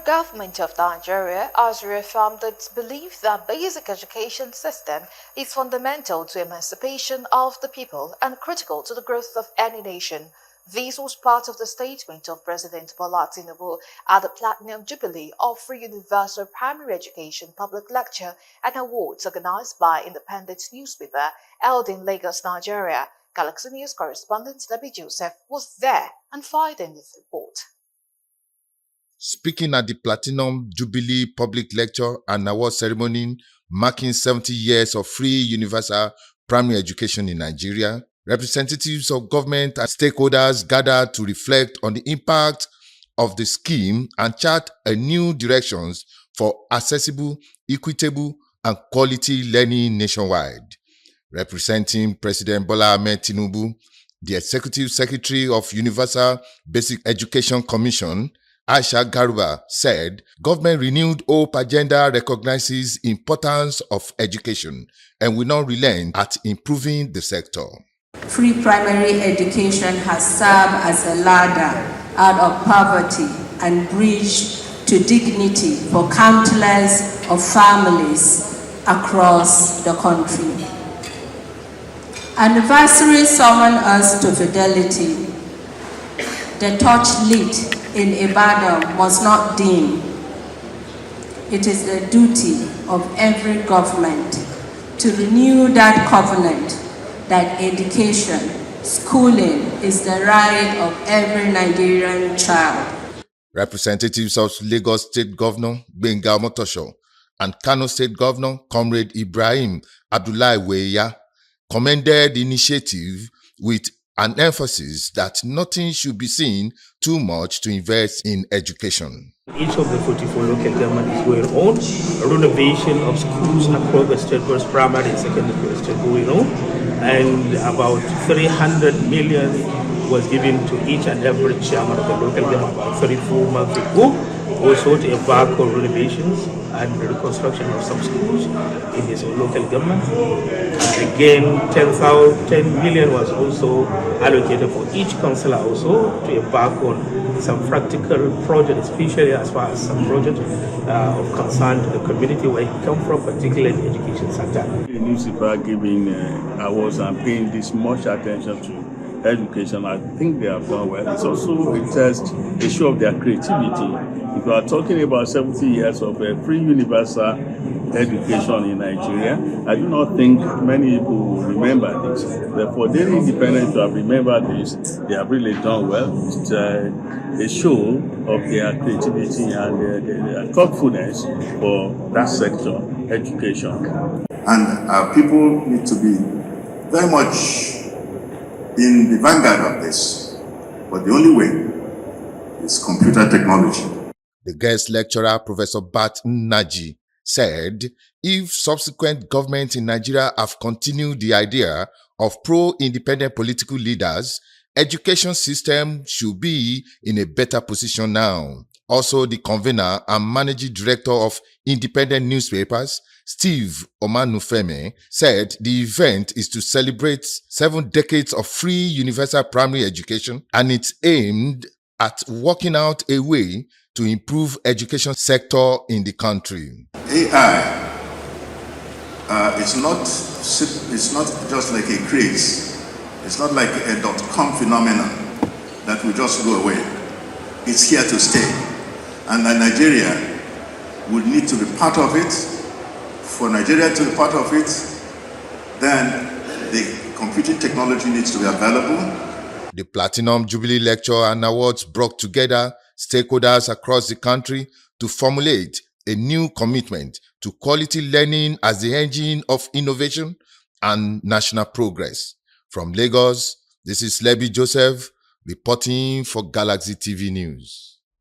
government of Nigeria has reaffirmed its belief that basic education system is fundamental to emancipation of the people and critical to the growth of any nation. This was part of the statement of President Bola Tinubu at the Platinum Jubilee of Free Universal Primary Education Public Lecture and Awards organized by Independent newspaper held in Lagos, Nigeria. Galaxy News correspondent Debbie Joseph was there and fired in this report. Speaking at the Platinum Jubilee Public Lecture and Award Ceremony marking 70 years of free universal primary education in Nigeria, representatives of government and stakeholders gathered to reflect on the impact of the scheme and chart a new directions for accessible, equitable, and quality learning nationwide. Representing President Bola Ahmed Tinubu, the Executive Secretary of Universal Basic Education Commission, Aisha Garuba, said government renewed hope agenda recognizes importance of education and will not relent at improving the sector. Free primary education has served as a ladder out of poverty and bridge to dignity for countless of families across the country. Anniversary summon us to fidelity. The torch lit in Ibadan must not dim. It is the duty of every government to renew that covenant that education, schooling is the right of every Nigerian child. Representatives of Lagos State Governor Gbenga Omotosho and Kano State Governor Comrade Ibrahim Abdullahi Weya commended the initiative with an emphasis that nothing should be seen too much to invest in education. Each of the 44 local governments is going on. A renovation of schools across the state, both primary and secondary state going on. And about 300 million was given to each and every chairman of the local government about 34 months ago. Also to embark on renovations and the reconstruction of some schools in his local government. And again, 10 million was also allocated for each councillor also to embark on some practical projects, especially as far as some projects of concern to the community where he come from, particularly the education sector. The newspaper giving awards and paying this much attention to education, I think they have done well. It's also a test, a show of their creativity. If you are talking about 70 years of free universal education in Nigeria, I do not think many people will remember this. Therefore, they're independent to have remembered this. They have really done well. It's a show of their creativity and their thoughtfulness for that sector, education. And our people need to be very much in the vanguard of this. But the only way is computer technology. The guest lecturer, Professor Bat Naji, said if subsequent governments in Nigeria have continued the idea of pro-independent political leaders, education system should be in a better position now. Also, the convener and managing director of independent newspapers, Steve Omanufeme, said the event is to celebrate 7 decades of free universal primary education and it's aimed at working out a way to improve education sector in the country. AI, it's not just like a craze. It's not like a .com phenomenon that will just go away. It's here to stay. And Nigeria would need to be part of it. For Nigeria to be part of it, then the computing technology needs to be available. The Platinum Jubilee Lecture and Awards brought together stakeholders across the country to formulate a new commitment to quality learning as the engine of innovation and national progress. From Lagos, this is Debbie Joseph reporting for Galaxy TV News.